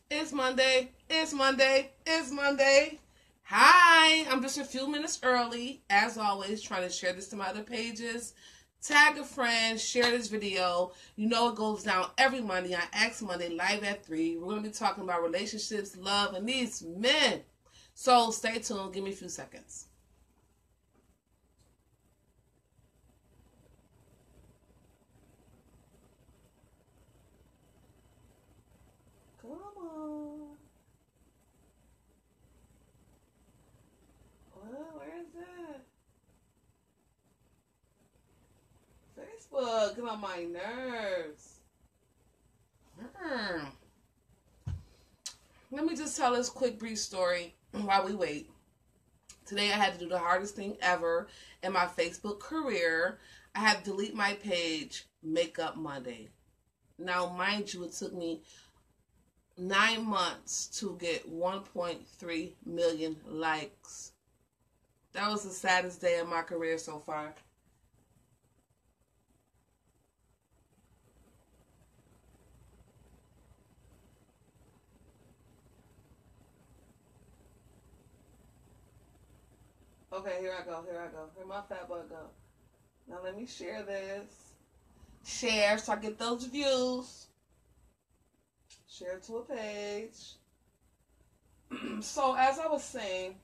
It's Monday. It's Monday. It's Monday. Hi, I'm just a few minutes early, as always, trying to share this to my other pages. Tag a friend, share this video. You know it goes down every Monday on X Monday, live at 3. We're going to be talking about relationships, love, and these men. So stay tuned. Give me a few seconds. Come on. Where is that? Facebook, get on my nerves. Let me just tell this quick, brief story while we wait. Today I had to do the hardest thing ever in my Facebook career. I had to delete my page, Makeup Monday. Now, mind you, it took me 9 months to get 1.3 million likes. That was the saddest day of my career so far. Okay, here I go. Here my fat butt go. Now let me share this. Share so I get those views. Share to a page. So as I was saying,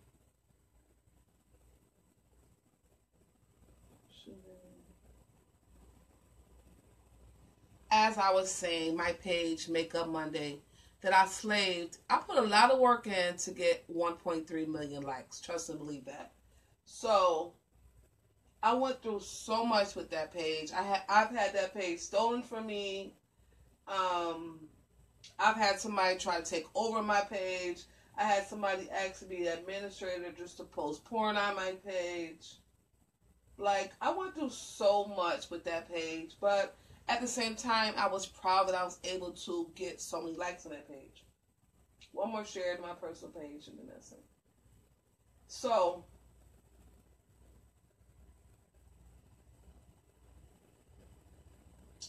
my page, Makeup Monday, that I slaved. I put a lot of work in to get 1.3 million likes. Trust and believe that. So I went through so much with that page. I've had that page stolen from me. I've had somebody try to take over my page. I had somebody ask to be the administrator just to post porn on my page. Like, I went through so much with that page, but at the same time, I was proud that I was able to get so many likes on that page. One more share to my personal page, and then that's it. So,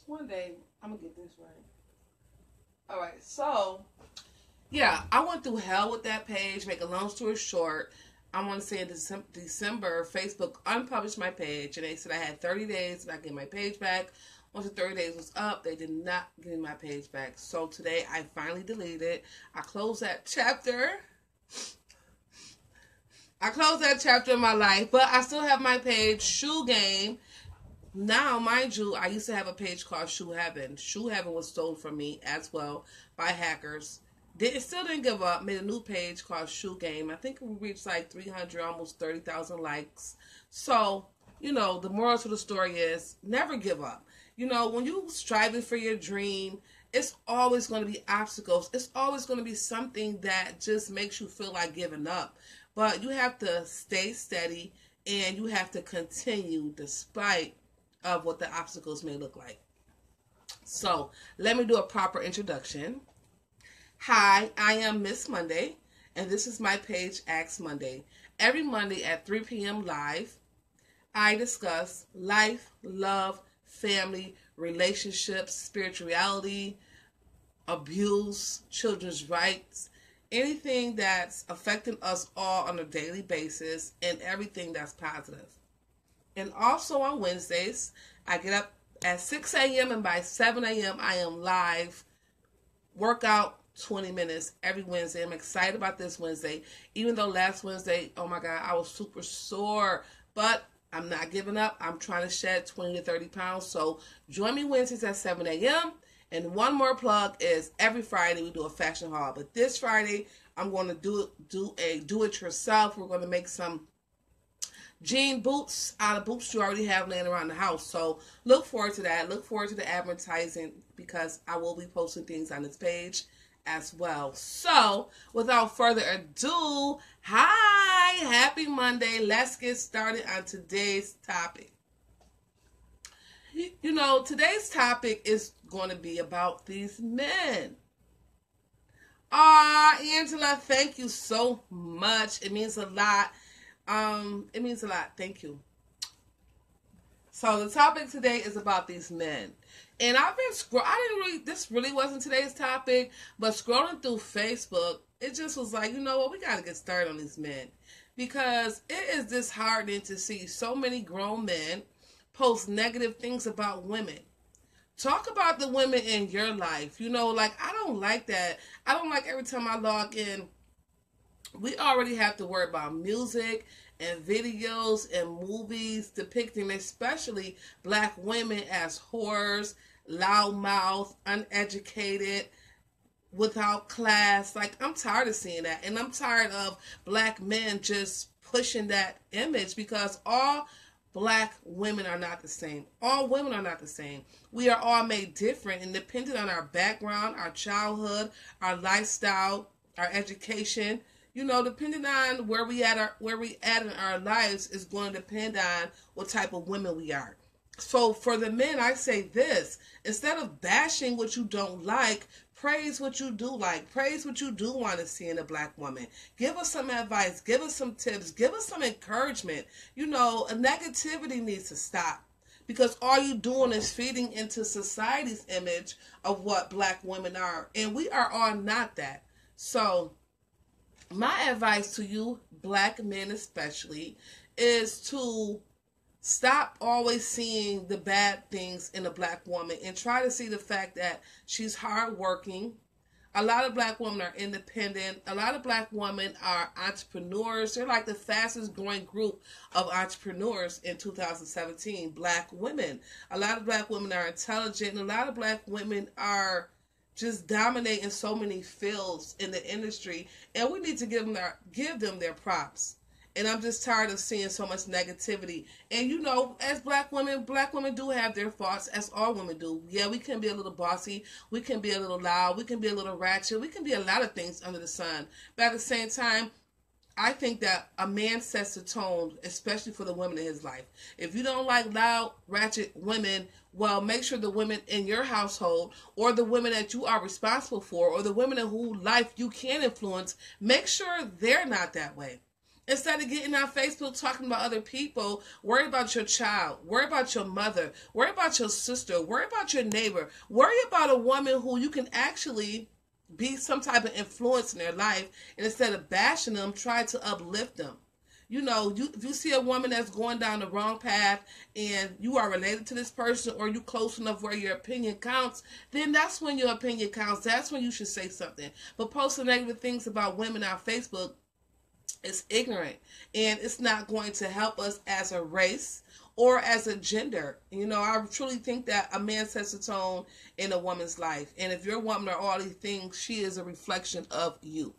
one day, I'm going to get this right. Alright, so, yeah, I went through hell with that page. Make a long story short, I want to say in December, Facebook unpublished my page, and they said I had 30 days to get my page back. Once the 30 days was up, they did not give me my page back. So today, I finally deleted it. I closed that chapter. In my life, but I still have my page, Shoe Game. Now, mind you, I used to have a page called Shoe Heaven. Shoe Heaven was stolen from me as well by hackers. Still didn't give up. Made a new page called Shoe Game. I think we reached like 300, almost 30,000 likes. So, the moral to the story is never give up. When you're striving for your dream, it's always going to be obstacles. It's always going to be something that just makes you feel like giving up. But you have to stay steady and you have to continue despite of what the obstacles may look like. So, let me do a proper introduction. Hi, I am Miss Monday, and this is my page, Ask Monday. Every Monday at 3 p.m. live, I discuss life, love, family, relationships, spirituality, abuse, children's rights, anything that's affecting us all on a daily basis, and everything that's positive. And also on Wednesdays, I get up at 6 a.m. and by 7 a.m. I am live. Workout 20 minutes every Wednesday. I'm excited about this Wednesday. Even though last Wednesday, oh my God, I was super sore. But I'm not giving up. I'm trying to shed 20 to 30 pounds. So join me Wednesdays at 7 a.m. And one more plug is every Friday we do a fashion haul. But this Friday, I'm going to do a do-it-yourself. We're going to make some jean boots out of boots you already have laying around the house. So look forward to that. Look forward to the advertising because I will be posting things on this page as well. So without further ado, hi, happy Monday. Let's get started on today's topic. Today's topic is going to be about these men. Angela, thank you so much. It means a lot. Thank you. So the topic today is about these men. And I've been this really wasn't today's topic, but scrolling through Facebook, it just was like, you know what, we got to get started on these men. Because it is disheartening to see so many grown men post negative things about women. Talk about the women in your life. You know, like, I don't like that. I don't like every time I log in, we already have to worry about music and videos and movies depicting especially black women as whores, loudmouth, uneducated, without class. Like, I'm tired of seeing that. And I'm tired of black men just pushing that image, because all black women are not the same. All women are not the same. We are all made different and dependent on our background, our childhood, our lifestyle, our education. You know, depending on where we at in our lives is going to depend on what type of women we are. So for the men, I say this: instead of bashing what you don't like, praise what you do like. Praise what you do want to see in a black woman. Give us some advice. Give us some tips. Give us some encouragement. You know, negativity needs to stop, because all you doing is feeding into society's image of what black women are. And we are all not that. So my advice to you, black men especially, is to stop always seeing the bad things in a black woman and try to see the fact that she's hardworking. A lot of black women are independent. A lot of black women are entrepreneurs. They're like the fastest growing group of entrepreneurs in 2017, black women. A lot of black women are intelligent, and a lot of black women are just dominating so many fields in the industry, and we need to give them their props. And I'm just tired of seeing so much negativity. And you know, as black women do have their faults, as all women do. Yeah, we can be a little bossy, we can be a little loud, we can be a little ratchet, we can be a lot of things under the sun. But at the same time, I think that a man sets the tone, especially for the women in his life. If you don't like loud, ratchet women, well, make sure the women in your household, or the women that you are responsible for, or the women in whose life you can influence, make sure they're not that way. Instead of getting on Facebook talking about other people, worry about your child, worry about your mother, worry about your sister, worry about your neighbor, worry about a woman who you can actually be some type of influence in their life, and instead of bashing them, try to uplift them. You know, if you see a woman that's going down the wrong path and you are related to this person, or you close enough where your opinion counts, then that's when your opinion counts. That's when you should say something. But posting negative things about women on Facebook is ignorant, and it's not going to help us as a race or as a gender. You know, I truly think that a man sets a tone in a woman's life. And if your woman are all these things, she is a reflection of you.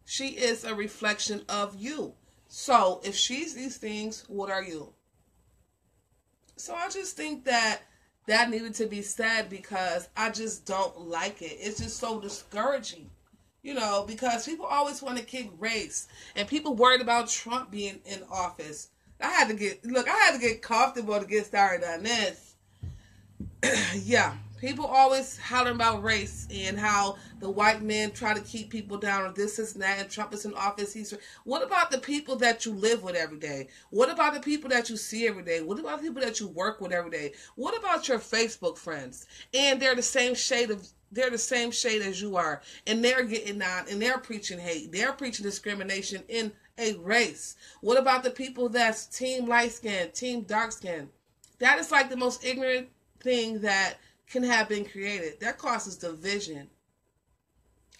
She is a reflection of you. So if she's these things, what are you? So I just think that needed to be said, because I just don't like it. It's just so discouraging. You know, because people always want to kick race, and people worried about Trump being in office. I had to get comfortable to get started on this. Yeah, people always hollering about race and how the white men try to keep people down, or this is that, and Trump is in office. What about the people that you live with every day? What about the people that you see every day? What about the people that you work with every day? What about your Facebook friends? And they're the same shade as you are, and they're getting on, and they're preaching hate. They're preaching discrimination in a race. What about the people that's team light skin, team dark skin? That is like the most ignorant thing that can have been created. That causes division.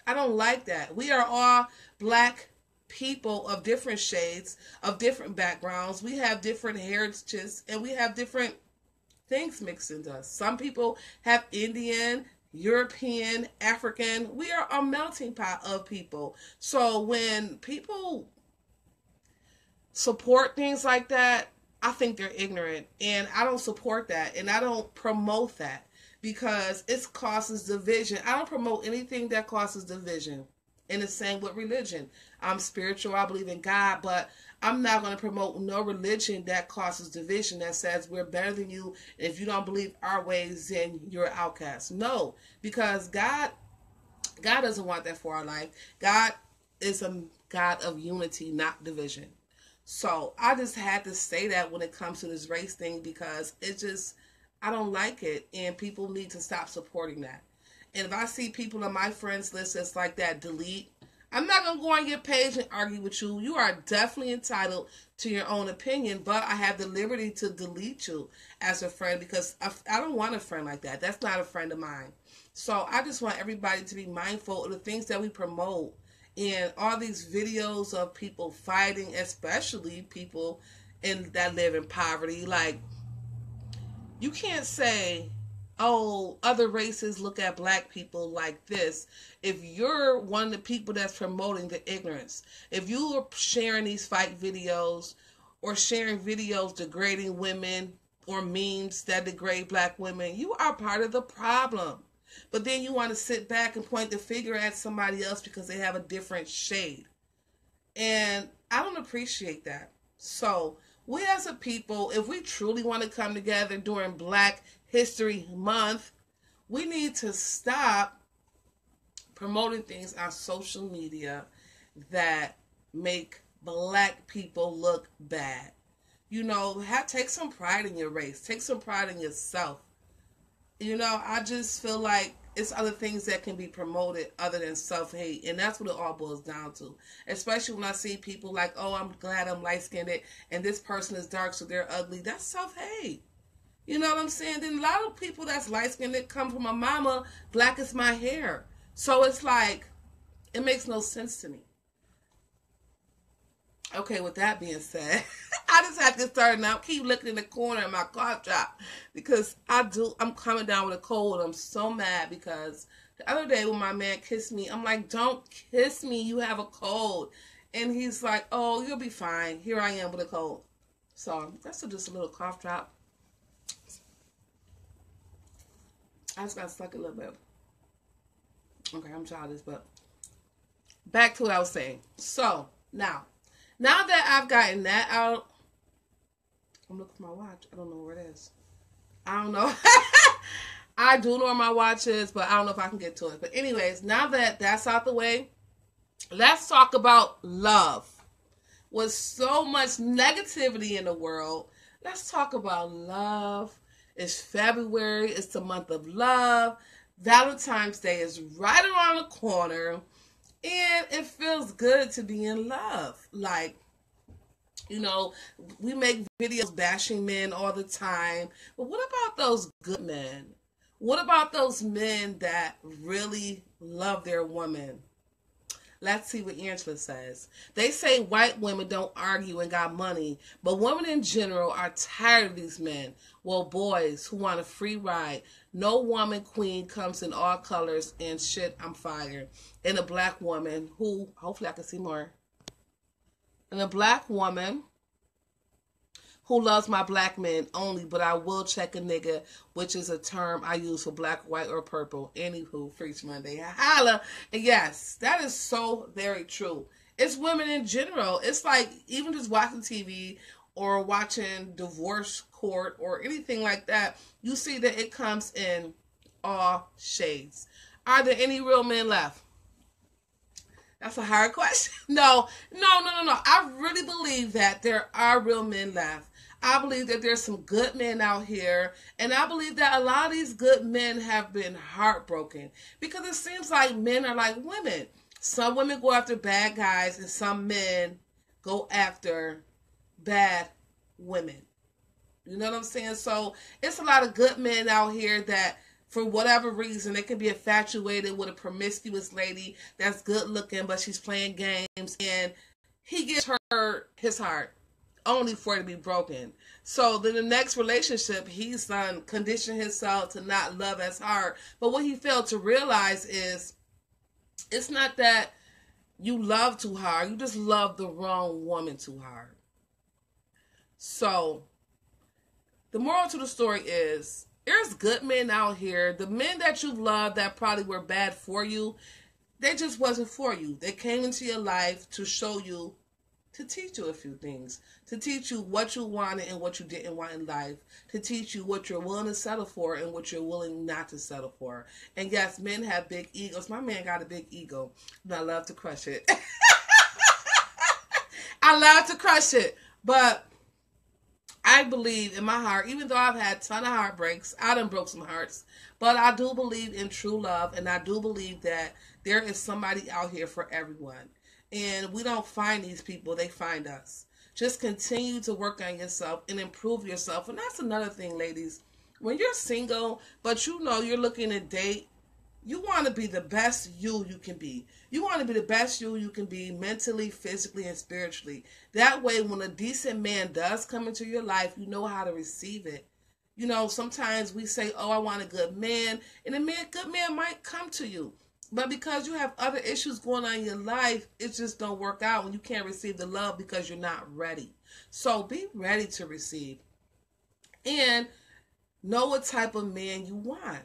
I don't like that. We are all black people of different shades, of different backgrounds. We have different heritages, and we have different things mixed into us. Some people have Indian, European, African. We are a melting pot of people. So when people support things like that, I think they're ignorant, and I don't support that, and I don't promote that, because it causes division. I don't promote anything that causes division. And the same with religion. I'm spiritual, I believe in God, but I'm not going to promote no religion that causes division, that says we're better than you. If you don't believe our ways, then you're an outcast. No, because God doesn't want that for our life. God is a God of unity, not division. So I just had to say that when it comes to this race thing, because it just, I don't like it, and people need to stop supporting that. And if I see people on my friends list that's like that, delete. I'm not going to go on your page and argue with you. You are definitely entitled to your own opinion, but I have the liberty to delete you as a friend, because I don't want a friend like that. That's not a friend of mine. So I just want everybody to be mindful of the things that we promote, and all these videos of people fighting, especially people that live in poverty. Like, you can't say, oh, other races look at black people like this, if you're one of the people that's promoting the ignorance. If you are sharing these fight videos, or sharing videos degrading women, or memes that degrade black women, you are part of the problem. But then you want to sit back and point the finger at somebody else because they have a different shade. And I don't appreciate that. So we as a people, if we truly want to come together during Black History Month, we need to stop promoting things on social media that make black people look bad. You know, take some pride in your race. Take some pride in yourself. You know, I just feel like it's other things that can be promoted other than self-hate. And that's what it all boils down to. Especially when I see people like, oh, I'm glad I'm light-skinned and this person is dark, so they're ugly. That's self-hate. You know what I'm saying? Then a lot of people that's light-skinned come from a mama, black as my hair. So it's like, it makes no sense to me. Okay, with that being said, I just have to get started now. Keep looking in the corner of my cough drop because I'm coming down with a cold. I'm so mad because the other day when my man kissed me, I'm like, don't kiss me. You have a cold. And he's like, oh, you'll be fine. Here I am with a cold. So that's just a little cough drop. I just got to suck a little bit. Okay, I'm childish, but back to what I was saying. So now that I've gotten that out, I'm looking for my watch. I don't know where it is. I don't know. I do know where my watch is, but I don't know if I can get to it. But anyways, now that that's out the way, let's talk about love. With so much negativity in the world, let's talk about love. It's February. It's the month of love. Valentine's Day is right around the corner. And it feels good to be in love. Like, you know, we make videos bashing men all the time. But what about those good men? What about those men that really love their woman? Let's see what Angela says. They say white women don't argue and got money, but women in general are tired of these men. Well, boys who want a free ride. No woman queen comes in all colors and shit, I'm fired. And a black woman who, hopefully I can see more. And a black woman who loves my black men only, but I will check a nigga, which is a term I use for black, white, or purple. Anywho, Freaks Monday. Holla. And yes, that is so very true. It's women in general. It's like, even just watching TV or watching divorce court or anything like that, you see that it comes in all shades. Are there any real men left? That's a hard question. No. I really believe that there are real men left. I believe that there's some good men out here. And I believe that a lot of these good men have been heartbroken. Because it seems like men are like women. Some women go after bad guys and some men go after bad women. You know what I'm saying? So it's a lot of good men out here that, for whatever reason, they can be infatuated with a promiscuous lady that's good looking, but she's playing games, and he gives her his heart only for it to be broken. So then the next relationship, he's conditioned himself to not love as hard. But what he failed to realize is it's not that you love too hard. You just love the wrong woman too hard. So the moral to the story is, there's good men out here. The men that you love that probably were bad for you, they just wasn't for you. They came into your life to show you, to teach you a few things, to teach you what you wanted and what you didn't want in life, to teach you what you're willing to settle for and what you're willing not to settle for. And yes, men have big egos. My man got a big ego, and I love to crush it. I love to crush it. But I believe in my heart, even though I've had a ton of heartbreaks, I done broke some hearts, but I do believe in true love, and I do believe that there is somebody out here for everyone. And we don't find these people, they find us. Just continue to work on yourself and improve yourself. And that's another thing, ladies. When you're single, but you know you're looking to date, you want to be the best you can be. You want to be the best you can be mentally, physically, and spiritually. That way, when a decent man does come into your life, you know how to receive it. You know, sometimes we say, oh, I want a good man, and good man might come to you. But because you have other issues going on in your life, it just don't work out when you can't receive the love because you're not ready. So be ready to receive. And know what type of man you want.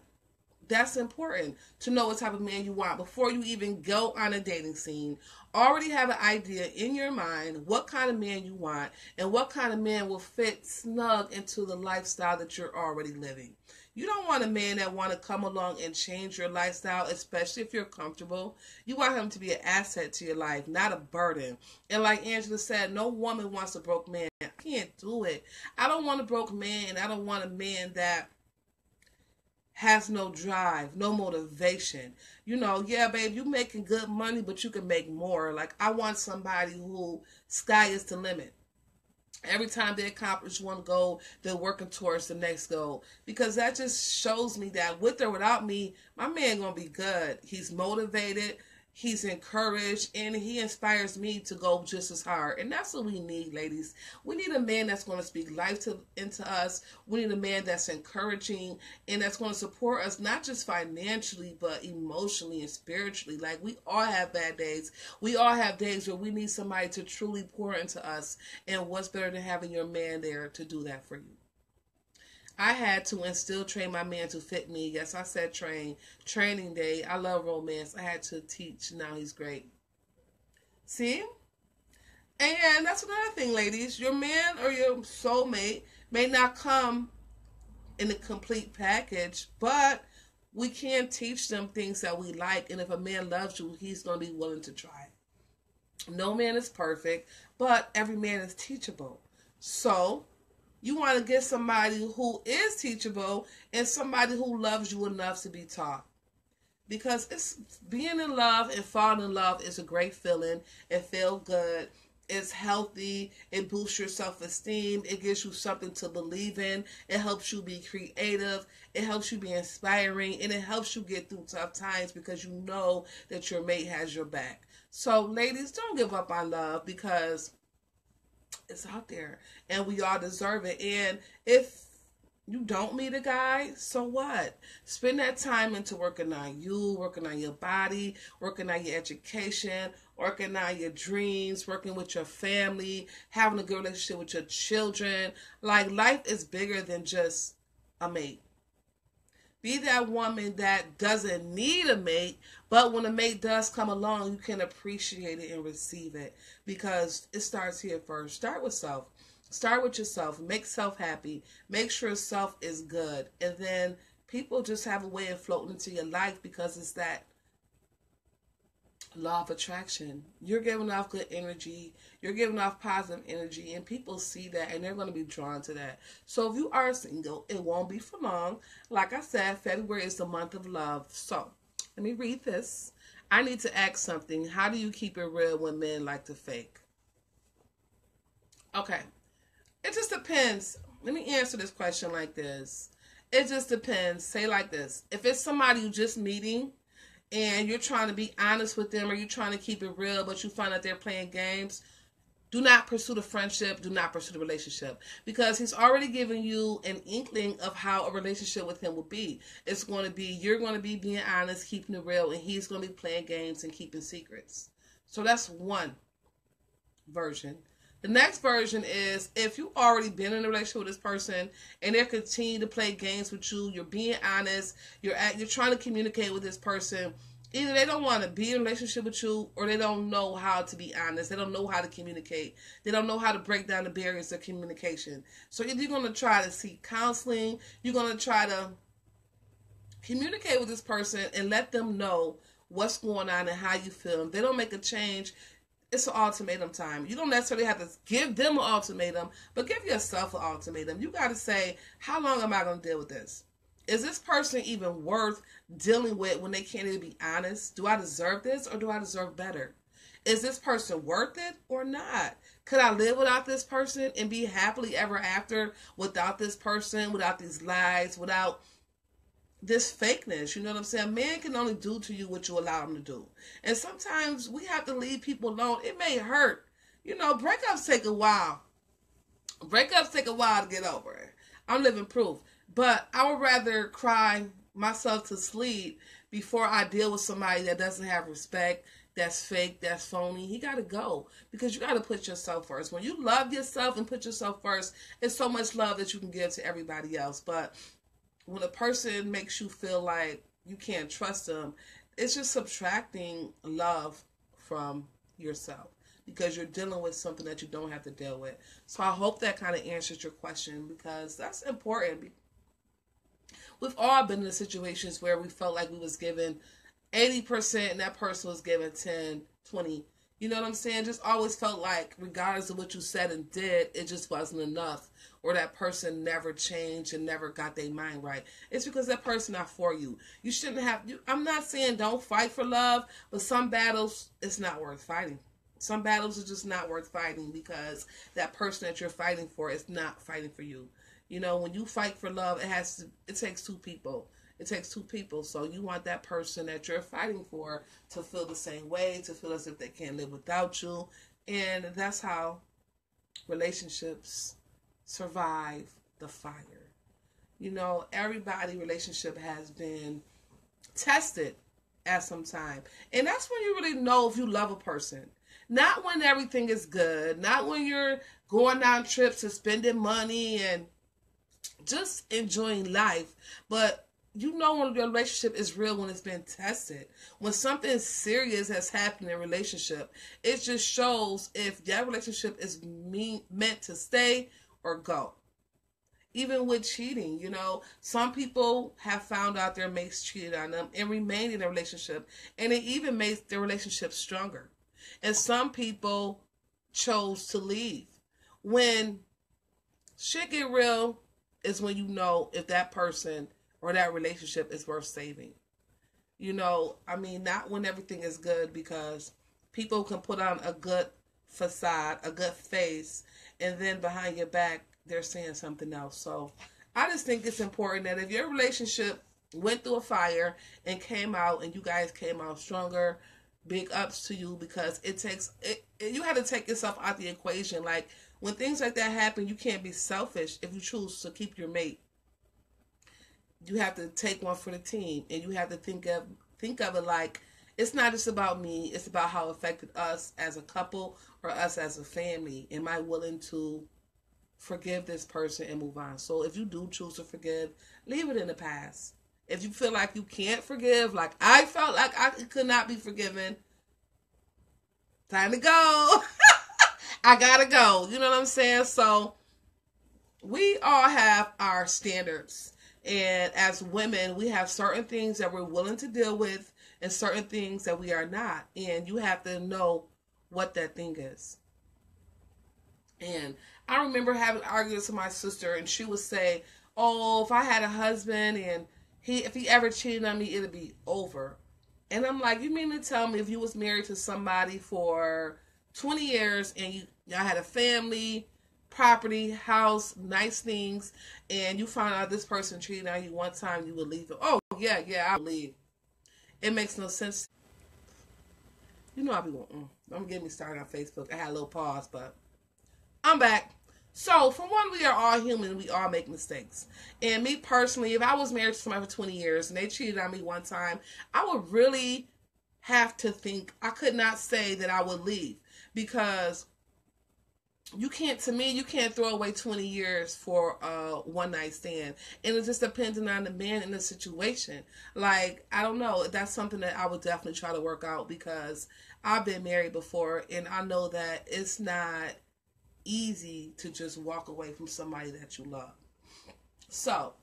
That's important to know what type of man you want before you even go on a dating scene. Already have an idea in your mind what kind of man you want and what kind of man will fit snug into the lifestyle that you're already living. You don't want a man that want to come along and change your lifestyle, especially if you're comfortable. You want him to be an asset to your life, not a burden. And like Angela said, no woman wants a broke man. I can't do it. I don't want a broke man, and I don't want a man that has no drive, no motivation. You know, yeah, babe, you making good money, but you can make more. Like, I want somebody who sky is the limit. Every time they accomplish one goal, they're working towards the next goal. Because that just shows me that with or without me, my man gonna be good. He's motivated, he's encouraged, and he inspires me to go just as hard. And that's what we need, ladies. We need a man that's going to speak life into us. We need a man that's encouraging and that's going to support us, not just financially, but emotionally and spiritually. Like, we all have bad days. We all have days where we need somebody to truly pour into us. And what's better than having your man there to do that for you? I had to and still train my man to fit me. Yes, I said training day. I love romance. I had to teach. Now he's great. See? And that's another thing, ladies. Your man or your soulmate may not come in a complete package, but we can teach them things that we like. And if a man loves you, he's going to be willing to try. No man is perfect, but every man is teachable. So you want to get somebody who is teachable and somebody who loves you enough to be taught. Because it's being in love and falling in love is a great feeling. It feels good. It's healthy. It boosts your self-esteem. It gives you something to believe in. It helps you be creative. It helps you be inspiring. And it helps you get through tough times because you know that your mate has your back. So, ladies, don't give up on love because it's out there and we all deserve it. And if you don't meet a guy, so what? Spend that time into working on you, working on your body, working on your education, working on your dreams, working with your family, having a good relationship with your children. Like, life is bigger than just a mate. Be that woman that doesn't need a mate, but when a mate does come along, you can appreciate it and receive it because it starts here first. Start with self. Start with yourself. Make self happy. Make sure self is good. And then people just have a way of floating into your life because it's that law of attraction. You're giving off good energy. You're giving off positive energy. And people see that and they're going to be drawn to that. So if you are single, it won't be for long. Like I said, February is the month of love. So let me read this. I need to ask something. How do you keep it real when men like to fake? Okay. It just depends. Let me answer this question like this. It just depends. Say like this. If it's somebody you're just meeting and you're trying to be honest with them or you're trying to keep it real, but you find out they're playing games, do not pursue the friendship. Do not pursue the relationship because he's already given you an inkling of how a relationship with him will be. It's going to be, you're going to be being honest, keeping it real, and he's going to be playing games and keeping secrets. So that's one version. The next version is if you already been in a relationship with this person and they're continuing to play games with you, you're being honest, you're trying to communicate with this person. Either they don't want to be in a relationship with you or they don't know how to be honest. They don't know how to communicate. They don't know how to break down the barriers of communication. So either you're going to try to seek counseling, you're going to try to communicate with this person and let them know what's going on and how you feel. If they don't make a change, it's an ultimatum time. You don't necessarily have to give them an ultimatum, but give yourself an ultimatum. You got to say, how long am I going to deal with this? Is this person even worth dealing with when they can't even be honest? Do I deserve this or do I deserve better? Is this person worth it or not? Could I live without this person and be happily ever after without this person, without these lies, without this fakeness? You know what I'm saying? Man can only do to you what you allow him to do. And sometimes we have to leave people alone. It may hurt. You know, breakups take a while. Breakups take a while to get over it. I'm living proof. But I would rather cry myself to sleep before I deal with somebody that doesn't have respect, that's fake, that's phony. He got to go, because you got to put yourself first. When you love yourself and put yourself first, it's so much love that you can give to everybody else. But when a person makes you feel like you can't trust them, it's just subtracting love from yourself, because you're dealing with something that you don't have to deal with. So I hope that kind of answers your question, because that's important. We've all been in situations where we felt like we was given 80% and that person was given 10, 20. You know what I'm saying? Just always felt like, regardless of what you said and did, it just wasn't enough. Or that person never changed and never got their mind right. It's because that person not for you. You shouldn't have... I'm not saying don't fight for love, but some battles, it's not worth fighting. Some battles are just not worth fighting, because that person that you're fighting for is not fighting for you. You know, when you fight for love, it takes two people. It takes two people. So you want that person that you're fighting for to feel the same way, to feel as if they can't live without you. And that's how relationships survive the fire. You know, everybody's relationship has been tested at some time. And that's when you really know if you love a person. Not when everything is good. Not when you're going on trips and spending money and just enjoying life. But you know when your relationship is real, when it's been tested. When something serious has happened in a relationship, it just shows if that relationship is meant to stay or go. Even with cheating, you know, some people have found out their mates cheated on them and remained in a relationship, and it even makes their relationship stronger. And some people chose to leave. When shit get real is when you know if that person or that relationship is worth saving. You know, I mean, not when everything is good, because people can put on a good facade, a good face, and then behind your back, they're saying something else. So I just think it's important that if your relationship went through a fire and came out and you guys came out stronger, big ups to you, because it takes it. You had to take yourself out the equation. Like, when things like that happen, you can't be selfish if you choose to keep your mate. You have to take one for the team, and you have to think of it like, it's not just about me, it's about how it affected us as a couple or us as a family. Am I willing to forgive this person and move on? So if you do choose to forgive, leave it in the past. If you feel like you can't forgive, like I felt like I could not be forgiven, time to go. I gotta go. You know what I'm saying? So we all have our standards. And as women, we have certain things that we're willing to deal with and certain things that we are not. And you have to know what that thing is. And I remember having arguments with my sister, and she would say, oh, if I had a husband and if he ever cheated on me, it'd be over. And I'm like, you mean to tell me if you was married to somebody for 20 years and y'all had a family, property, house, nice things, and you found out this person cheated on you one time, you would leave it? Oh, yeah, I'll leave. It makes no sense. You know I'll be going, don't get me started on Facebook. I had a little pause, but I'm back. So, for one, we are all human. We all make mistakes. And me personally, if I was married to somebody for 20 years and they cheated on me one time, I would really have to think. I could not say that I would leave, because you can't throw away 20 years for a one night stand. And it just depends on the man and the situation. Like, I don't know. That's something that I would definitely try to work out, because I've been married before and I know that it's not easy to just walk away from somebody that you love. So,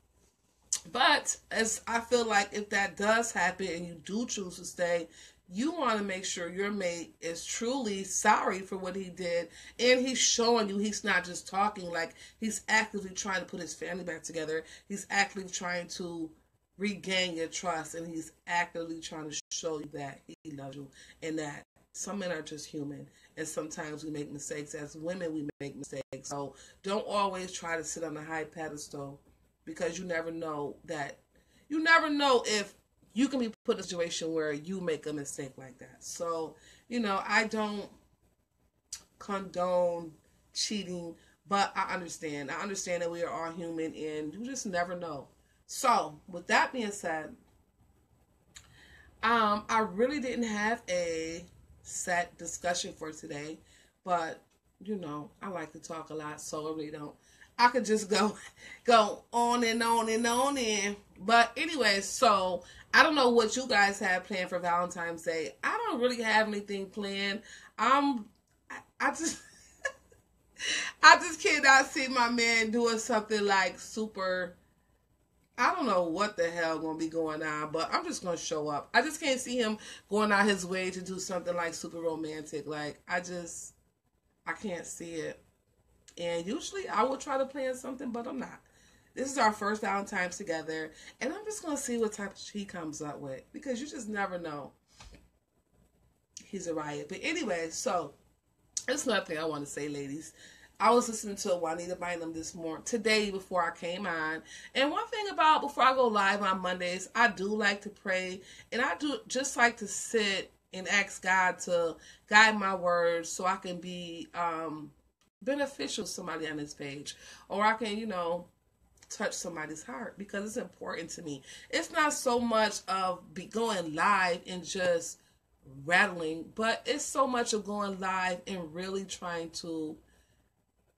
but as I feel like if that does happen and you do choose to stay, You want to make sure your mate is truly sorry for what he did, and he's showing you he's not just talking, like he's actively trying to put his family back together. He's actively trying to regain your trust, and he's actively trying to show you that he loves you, and that some men are just human, and sometimes we make mistakes. As women, we make mistakes. So don't always try to sit on a high pedestal, because you never know if you can be put in a situation where you make a mistake like that. So, I don't condone cheating, but I understand. I understand that we are all human, and you just never know. So, with that being said, I really didn't have a set discussion for today, but I like to talk a lot, so I really don't. I could just go on and on and on and. But anyway, so I don't know what you guys have planned for Valentine's Day. I don't really have anything planned. I just I just cannot see my man doing something like super. I don't know what the hell gonna be going on, but I'm just gonna show up. I just can't see him going out his way to do something like super romantic. Like I can't see it. And usually I will try to plan something, but I'm not. This is our first Valentine's together, and I'm just going to see what type he comes up with, because you just never know. He's a riot. But anyway, so there's nothing I want to say, ladies. I was listening to Juanita Bynum today before I came on. And one thing about before I go live on Mondays, I do like to pray, and I do just like to sit and ask God to guide my words so I can be beneficial to somebody on this page, or I can, touch somebody's heart, because it's important to me. It's not so much of going live and just rattling, but it's so much of going live and really trying to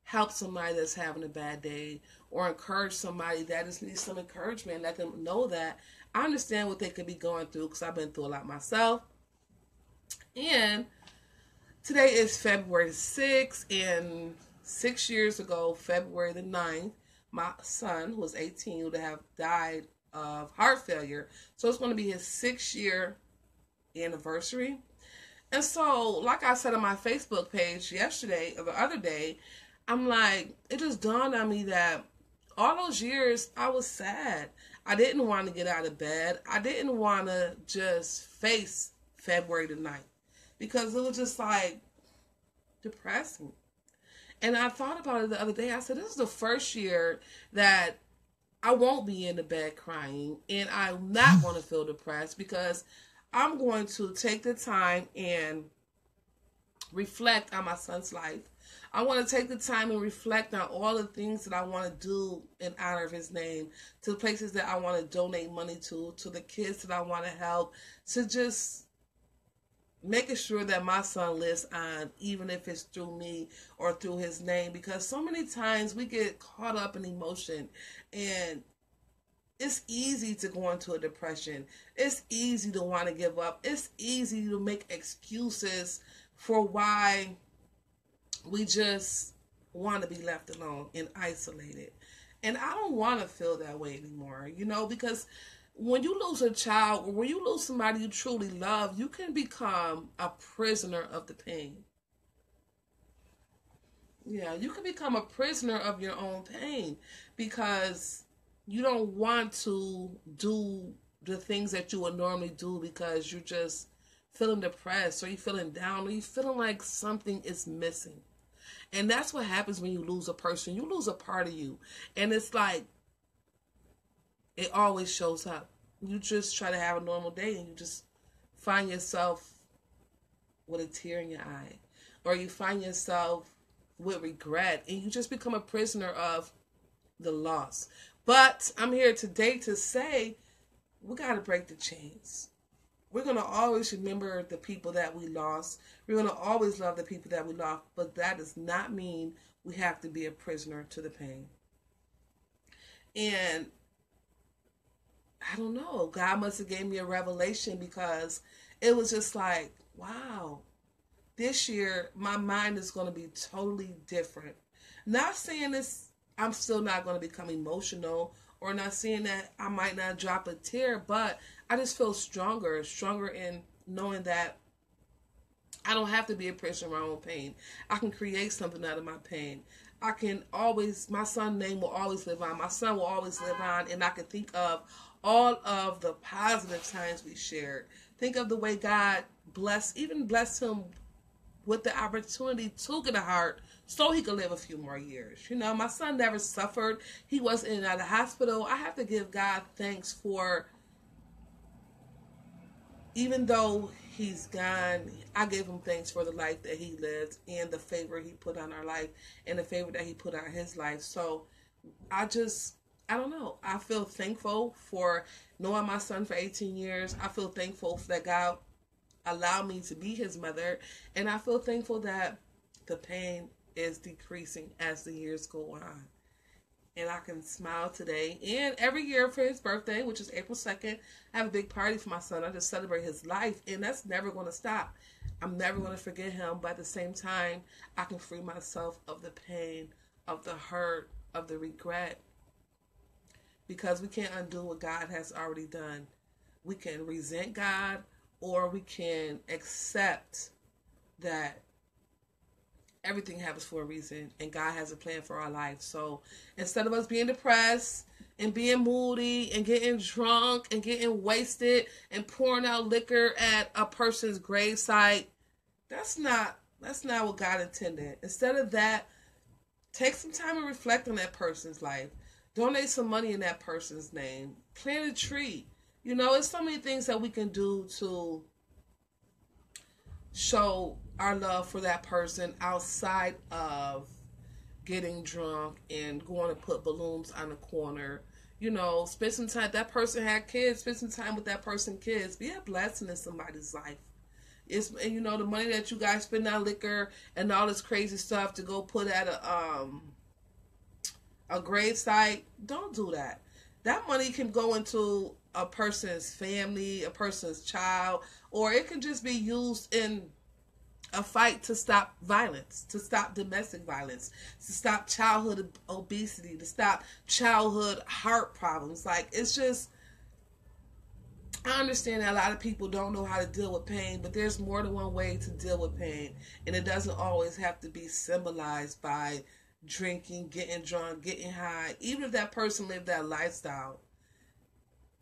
help somebody that's having a bad day, or encourage somebody that just needs some encouragement, let them know that I understand what they could be going through, because I've been through a lot myself. And today is February 6th, and 6 years ago, February the 9th, my son, who was 18, would have died of heart failure. So it's going to be his 6-year anniversary. And so, like I said on my Facebook page yesterday, or the other day, I'm like, it just dawned on me that all those years I was sad. I didn't want to get out of bed. I didn't want to just face February the 9th, because it was just like depressing. And I thought about it the other day. I said, this is the first year that I won't be in the bed crying, and I'm not going to feel depressed, because I'm going to take the time and reflect on my son's life. I want to take the time and reflect on all the things that I want to do in honor of his name, to the places that I want to donate money to the kids that I want to help, to just making sure that my son lives on, even if it's through me or through his name, because so many times we get caught up in emotion, and it's easy to go into a depression. It's easy to want to give up. It's easy to make excuses for why we just want to be left alone and isolated. And I don't want to feel that way anymore, because when you lose a child, or when you lose somebody you truly love, you can become a prisoner of the pain. Yeah, you can become a prisoner of your own pain, because you don't want to do the things that you would normally do, because you're just feeling depressed, or you're feeling down, or you're feeling like something is missing. And that's what happens when you lose a person. You lose a part of you. And it's like, it always shows up. You just try to have a normal day, and you just find yourself with a tear in your eye. Or you find yourself with regret, and you just become a prisoner of the loss. But I'm here today to say, we got to break the chains. We're going to always remember the people that we lost. We're going to always love the people that we lost. But that does not mean we have to be a prisoner to the pain. And I don't know. God must have gave me a revelation, because it was just like, wow, this year my mind is going to be totally different. Not saying this, I'm still not going to become emotional, or not saying that I might not drop a tear, but I just feel stronger in knowing that I don't have to be a prisoner of my own pain. I can create something out of my pain. I can always, my son's name will always live on. My son will always live on. And I can think of all of the positive times we shared. Think of the way God even blessed him with the opportunity to get a heart so he could live a few more years. You know, my son never suffered. He wasn't in and out of the hospital. I have to give God thanks for, even though he's gone, I give him thanks for the life that he lived and the favor he put on our life and the favor that he put on his life. So I don't know. I feel thankful for knowing my son for 18 years. I feel thankful that God allowed me to be his mother. And I feel thankful that the pain is decreasing as the years go on. And I can smile today. And every year for his birthday, which is April 2nd, I have a big party for my son. I just celebrate his life. And that's never going to stop. I'm never going to forget him. But at the same time, I can free myself of the pain, of the hurt, of the regret. Because we can't undo what God has already done. We can resent God, or we can accept that everything happens for a reason and God has a plan for our life. So instead of us being depressed and being moody and getting drunk and getting wasted and pouring out liquor at a person's gravesite, that's not what God intended. Instead of that, take some time and reflect on that person's life. Donate some money in that person's name. Plant a tree. You know, it's so many things that we can do to show our love for that person outside of getting drunk and going to put balloons on the corner. You know, spend some time. That person had kids. Spend some time with that person's kids. Be a blessing in somebody's life. And you know, the money that you guys spend on liquor and all this crazy stuff to go put at a grave site, don't do that. That money can go into a person's family, a person's child, or it can just be used in a fight to stop violence, to stop domestic violence, to stop childhood obesity, to stop childhood heart problems. Like, it's just, I understand that a lot of people don't know how to deal with pain, but there's more than one way to deal with pain. And it doesn't always have to be symbolized by drinking, getting drunk, getting high. Even if that person lived that lifestyle,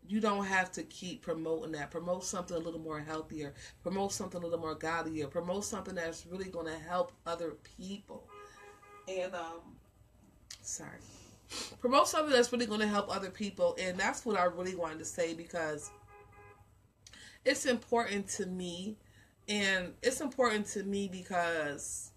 you don't have to keep promoting that. Promote something a little more healthier. Promote something a little more godlier. Promote something that's really going to help other people. And, promote something that's really going to help other people. And that's what I really wanted to say, because it's important to me. And it's important to me because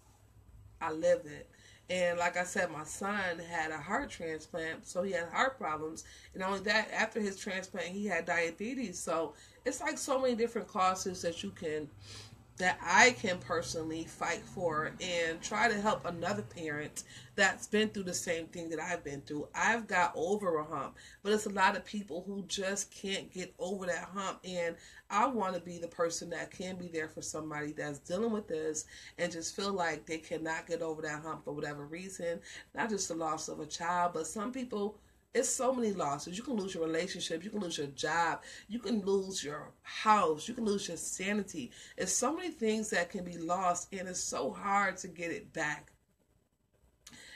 I live it. And like I said, my son had a heart transplant, so he had heart problems. And not only that, after his transplant, he had diabetes. So it's like so many different causes that I can personally fight for and try to help another parent that's been through the same thing that I've been through. I've got over a hump, but it's a lot of people who just can't get over that hump. And I want to be the person that can be there for somebody that's dealing with this and just feel like they cannot get over that hump for whatever reason. Not just the loss of a child, but some people, it's so many losses. You can lose your relationship. You can lose your job. You can lose your house. You can lose your sanity. It's so many things that can be lost, and it's so hard to get it back.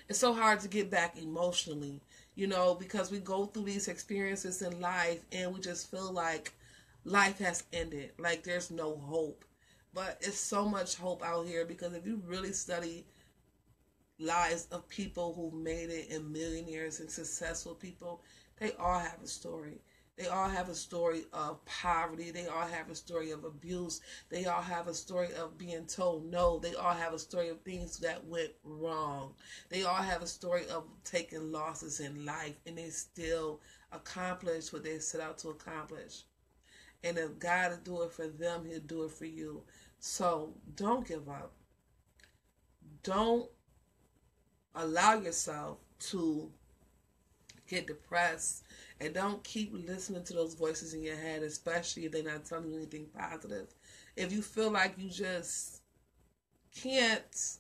It's so hard to get back emotionally, you know, because we go through these experiences in life and we just feel like life has ended, like there's no hope. But it's so much hope out here, because if you really study lives of people who made it, and millionaires and successful people, they all have a story. They all have a story of poverty. They all have a story of abuse. They all have a story of being told no. They all have a story of things that went wrong. They all have a story of taking losses in life, and they still accomplish what they set out to accomplish. And if God will do it for them, He'll do it for you. So don't give up. Don't allow yourself to get depressed, and don't keep listening to those voices in your head, especially if they're not telling you anything positive. If you feel like you just can't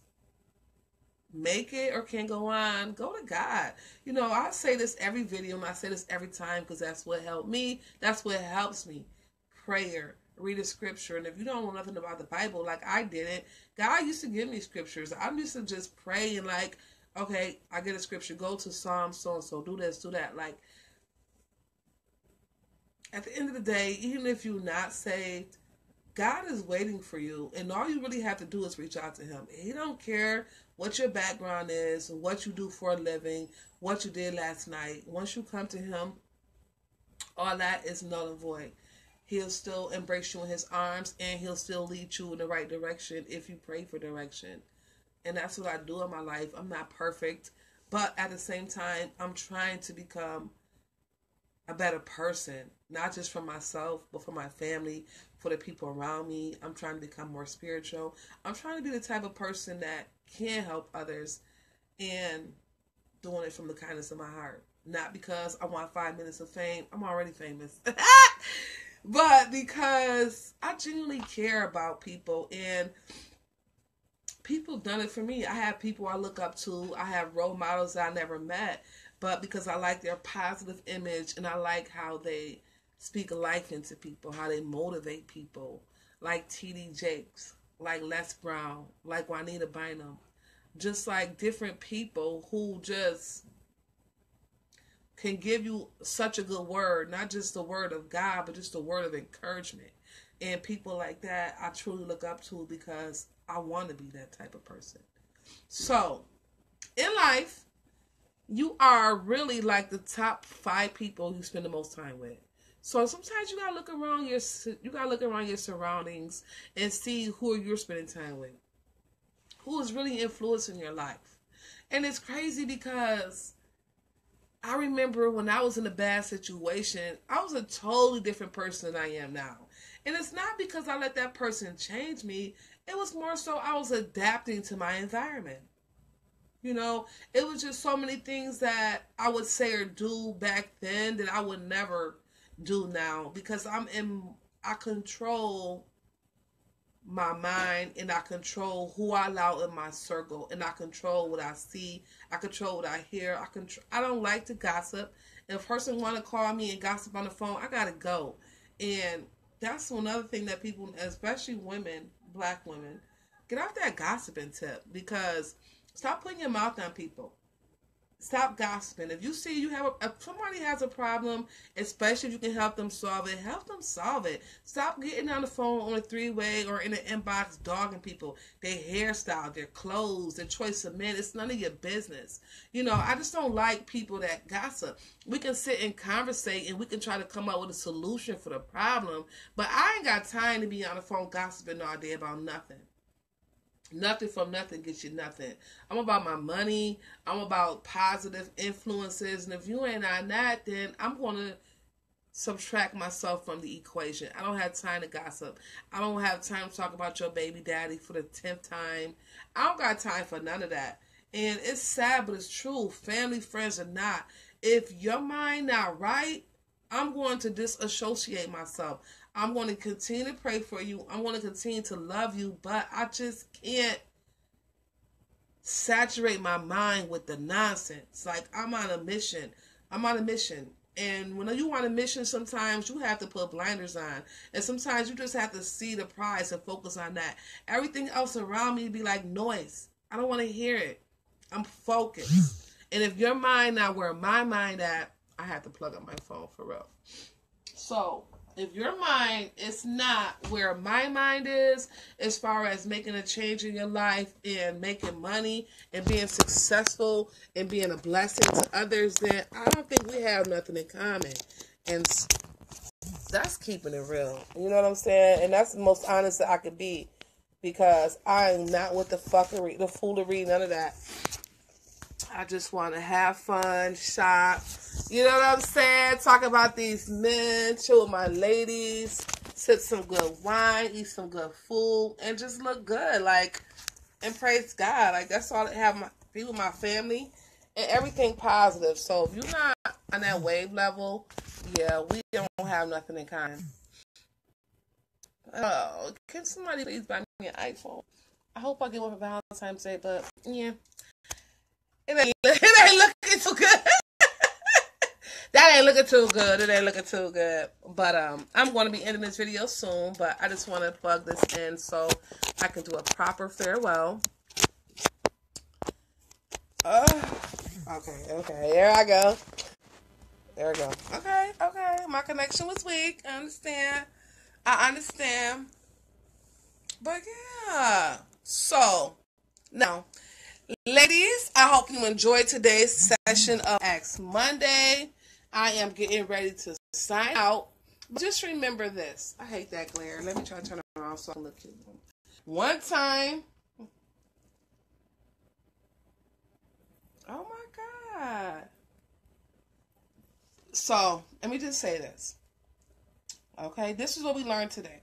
make it or can't go on, go to God. You know, I say this every video, and I say this every time because that's what helped me. That's what helps me. Prayer. read a scripture. And if you don't know nothing about the Bible, like I didn't, God used to give me scriptures. I used to just pray and like, okay, I get a scripture, go to Psalm so-and-so, do this, do that. Like, at the end of the day, even if you're not saved, God is waiting for you, and all you really have to do is reach out to him. He don't care what your background is, what you do for a living, what you did last night. Once you come to him, all that is null and void. He'll still embrace you in his arms, and he'll still lead you in the right direction if you pray for direction. And that's what I do in my life. I'm not perfect, but at the same time, I'm trying to become a better person, not just for myself, but for my family, for the people around me. I'm trying to become more spiritual. I'm trying to be the type of person that can help others, and doing it from the kindness of my heart. Not because I want 5 minutes of fame. I'm already famous. But because I genuinely care about people, and people done it for me. I have people I look up to. I have role models that I never met, but because I like their positive image, and I like how they speak life into people, how they motivate people, like T.D. Jakes, like Les Brown, like Juanita Bynum, just like different people who just can give you such a good word, not just the word of God, but just a word of encouragement. And people like that I truly look up to because I want to be that type of person. So, in life, you are really like the top 5 people you spend the most time with. So sometimes you gotta look around your surroundings and see who you're spending time with, who is really influencing your life. And it's crazy because I remember when I was in a bad situation, I was a totally different person than I am now. And it's not because I let that person change me. It was more so I was adapting to my environment. You know, it was just so many things that I would say or do back then that I would never do now, because I control my mind, and I control who I allow in my circle, and I control what I see, I control what I hear, I don't like to gossip. If a person want to call me and gossip on the phone, I gotta go. And that's another thing that people, especially women, black women, get off that gossiping tip, because stop putting your mouth on people. Stop gossiping. If you see if somebody has a problem, especially if you can help them solve it, help them solve it. Stop getting on the phone on a 3-way or in the inbox dogging people, their hairstyle, their clothes, their choice of men. It's none of your business. You know, I just don't like people that gossip. We can sit and conversate, and we can try to come up with a solution for the problem, but I ain't got time to be on the phone gossiping all day about nothing. Nothing from nothing gets you nothing. I'm about my money. I'm about positive influences. And if you ain't on that, then I'm going to subtract myself from the equation. I don't have time to gossip. I don't have time to talk about your baby daddy for the 10th time. I don't got time for none of that. And it's sad, but it's true. Family, friends, or not. If your mind not right, I'm going to disassociate myself. I'm going to continue to pray for you. I'm going to continue to love you, but I just can't saturate my mind with the nonsense. Like, I'm on a mission. And when you on a mission, sometimes you have to put blinders on. And sometimes you just have to see the prize and focus on that. Everything else around me be like noise. I don't want to hear it. I'm focused. And if your mind not where my mind at, I have to plug up my phone for real. So, if your mind is not where my mind is, as far as making a change in your life and making money and being successful and being a blessing to others, then I don't think we have nothing in common. And that's keeping it real. You know what I'm saying? And that's the most honest that I could be, because I am not with the fuckery, the foolery, none of that. I just want to have fun, shop. You know what I'm saying? Talk about these men, chill with my ladies, sip some good wine, eat some good food, and just look good. Like, and praise God. Like, that's all I have. Be with my family and everything positive. So if you're not on that wave level, yeah, we don't have nothing in common. Oh, can somebody please buy me an iPhone? I hope I get one for Valentine's Day, but yeah. It ain't looking so good. That ain't ain't looking too good. It ain't looking too good. But I'm going to be ending this video soon. But I just want to plug this in so I can do a proper farewell. Okay. Here I go. There we go. Okay. My connection was weak. I understand. But yeah. So, now, ladies, I hope you enjoyed today's session of Ask Monday. I am getting ready to sign out. But just remember this. I hate that glare. Let me try to turn it around so I can look cute. One time. Oh my God. So, let me just say this. Okay, this is what we learned today.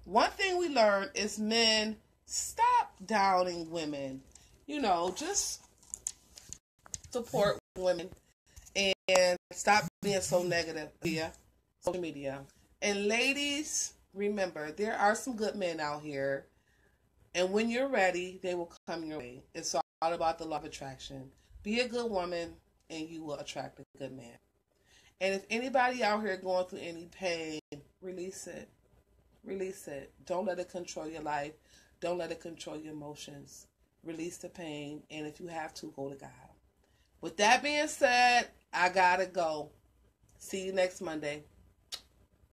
One thing we learned is men, stop downing women. Just support women and stop being so negative via social media. And ladies, remember, there are some good men out here. And when you're ready, they will come your way. It's all about the law of attraction. Be a good woman and you will attract a good man. And if anybody out here going through any pain, release it. Release it. Don't let it control your life. Don't let it control your emotions. Release the pain. And if you have to, go to God. With that being said, I gotta go. See you next Monday.